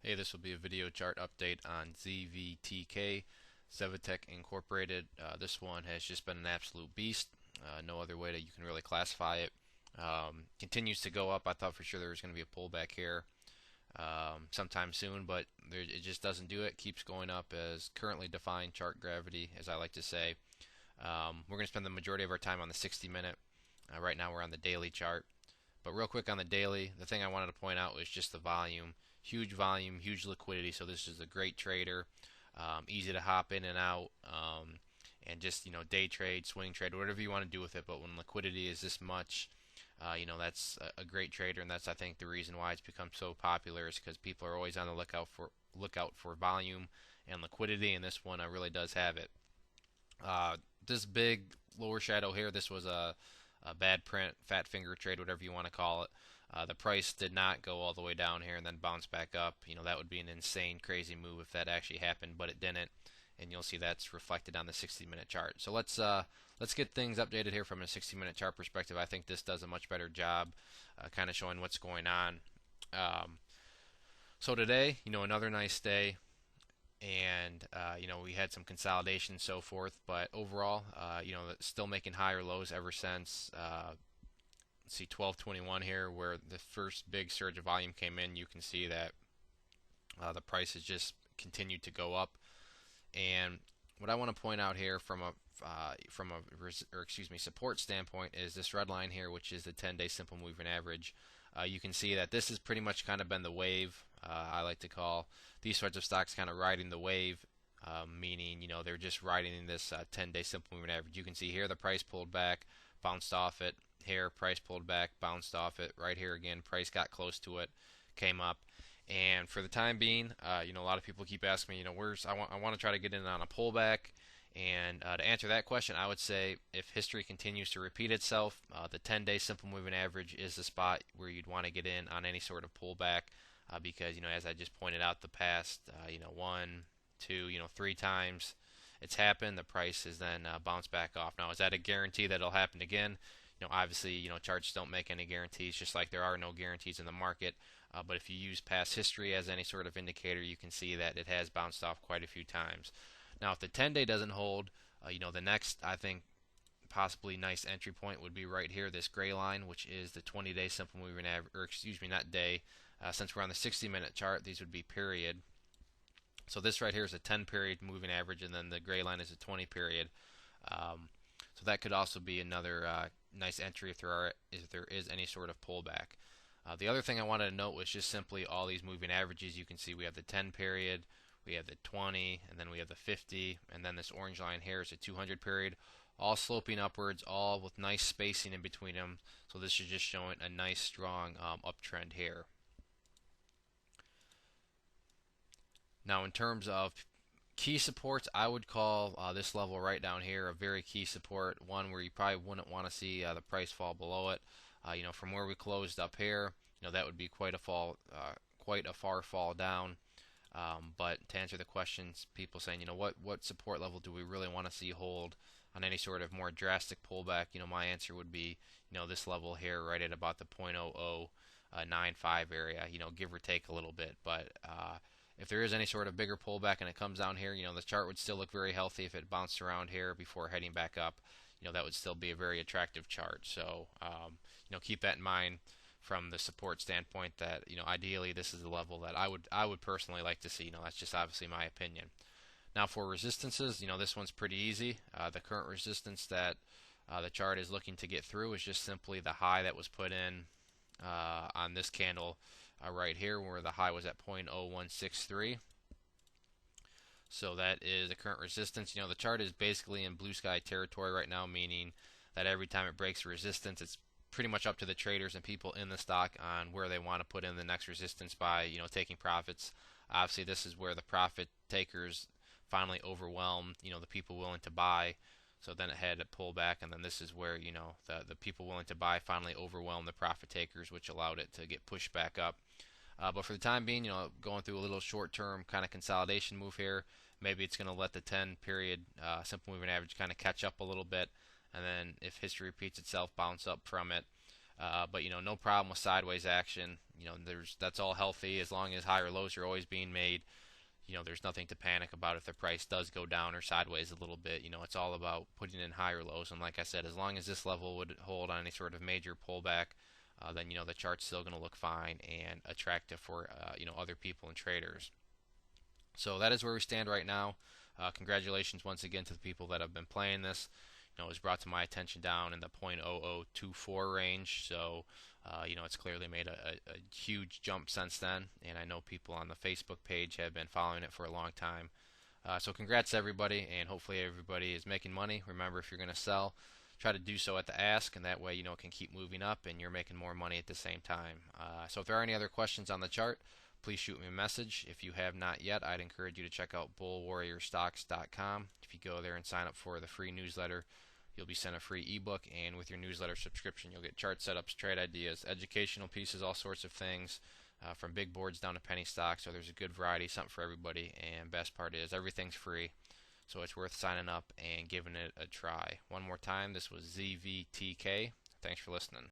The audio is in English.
Hey, this will be a video chart update on ZVTK, ZVTK Incorporated. This one has just been an absolute beast. No other way that you can really classify it. Continues to go up. I thought for sure there was going to be a pullback here sometime soon, but it just doesn't do it. Keeps going up as currently defined chart gravity, as I like to say. We're going to spend the majority of our time on the 60-minute. Right now we're on the daily chart. But real quick on the daily, the thing I wanted to point out was just the volume. Huge volume, huge liquidity, so this is a great trader. Easy to hop in and out, and just day trade, swing trade, whatever you want to do with it. But when liquidity is this much, that's a great trader, and that's I think the reason why it's become so popular is because people are always on the lookout for volume and liquidity, and this one really does have it. This big lower shadow here, this was a bad print, fat finger trade, whatever you want to call it. The price did not go all the way down here and then bounce back up. That would be an insane, crazy move if that actually happened, but it didn't, and you'll see that's reflected on the 60-minute chart. So let's get things updated here from a 60-minute chart perspective. I think this does a much better job, kind of showing what's going on. So today, another nice day, and we had some consolidation and so forth, but overall, still making higher lows ever since. Let's see, 1221 here, where the first big surge of volume came in. You can see that the price has just continued to go up. And what I want to point out here from a support standpoint is this red line here, which is the 10-day simple moving average. You can see that this has pretty much kind of been the wave. I like to call these sorts of stocks kind of riding the wave, meaning they're just riding in this 10-day simple moving average. You can see here the price pulled back, bounced off it. Here, price pulled back, bounced off it. Right here again, price got close to it, came up. And for the time being, a lot of people keep asking me, I want to try to get in on a pullback. And to answer that question, I would say if history continues to repeat itself, the 10-day simple moving average is the spot where you'd want to get in on any sort of pullback, because as I just pointed out, the past one, two, three times it's happened. The price has then bounced back off. Now, is that a guarantee that it'll happen again? Obviously, charts don't make any guarantees, just like there are no guarantees in the market. But if you use past history as any sort of indicator, you can see that it has bounced off quite a few times. Now, if the 10-day doesn't hold, the next, I think, possibly nice entry point would be right here, this gray line, which is the 20-day simple moving average, or excuse me, not day. Since we're on the 60-minute chart, these would be period. So this right here is a 10-period moving average, and then the gray line is a 20-period. So that could also be another nice entry if there is any sort of pullback. The other thing I wanted to note was just simply all these moving averages. You can see we have the 10 period, we have the 20, and then we have the 50, and then this orange line here is a 200 period, all sloping upwards, all with nice spacing in between them. So this is just showing a nice strong uptrend here. Now, in terms of key supports, I would call this level right down here a very key support, one where you probably wouldn't want to see the price fall below it. From where we closed up here, that would be quite a far fall down. But to answer the questions, people saying, what support level do we really want to see hold on any sort of more drastic pullback? My answer would be, this level here, right at about the 0.0095 area, give or take a little bit. But if there is any sort of bigger pullback and it comes down here, the chart would still look very healthy if it bounced around here before heading back up. That would still be a very attractive chart. So, keep that in mind from the support standpoint that, ideally this is the level that I would personally like to see. That's just obviously my opinion. Now for resistances, this one's pretty easy. The current resistance that the chart is looking to get through is just simply the high that was put in on this candle right here, where the high was at 0.0163. So that is the current resistance. The chart is basically in blue sky territory right now, meaning that every time it breaks resistance, it's pretty much up to the traders and people in the stock on where they want to put in the next resistance by, taking profits. Obviously, this is where the profit takers finally overwhelm, the people willing to buy. So then it had to pull back, and then this is where, the people willing to buy finally overwhelmed the profit takers, which allowed it to get pushed back up. But for the time being, going through a little short-term kind of consolidation move here. Maybe it's going to let the 10-period simple moving average kind of catch up a little bit, and then if history repeats itself, bounce up from it. But no problem with sideways action. That's all healthy as long as higher lows are always being made. There's nothing to panic about if the price does go down or sideways a little bit. It's all about putting in higher lows. And like I said, as long as this level would hold on any sort of major pullback, then the chart's still going to look fine and attractive for other people and traders. So that is where we stand right now. Congratulations once again to the people that have been playing this. It was brought to my attention down in the 0.0024 range, so it's clearly made a huge jump since then, and I know people on the Facebook page have been following it for a long time. So congrats to everybody, and hopefully everybody is making money. Remember, if you're going to sell, try to do so at the ask, and that way it can keep moving up, and you're making more money at the same time. So if there are any other questions on the chart, please shoot me a message. If you have not yet, I'd encourage you to check out bullwarriorstocks.com. If you go there and sign up for the free newsletter, you'll be sent a free ebook, and with your newsletter subscription, you'll get chart setups, trade ideas, educational pieces, all sorts of things, from big boards down to penny stocks. So there's a good variety, something for everybody, and best part is everything's free. So it's worth signing up and giving it a try. One more time, this was ZVTK. Thanks for listening.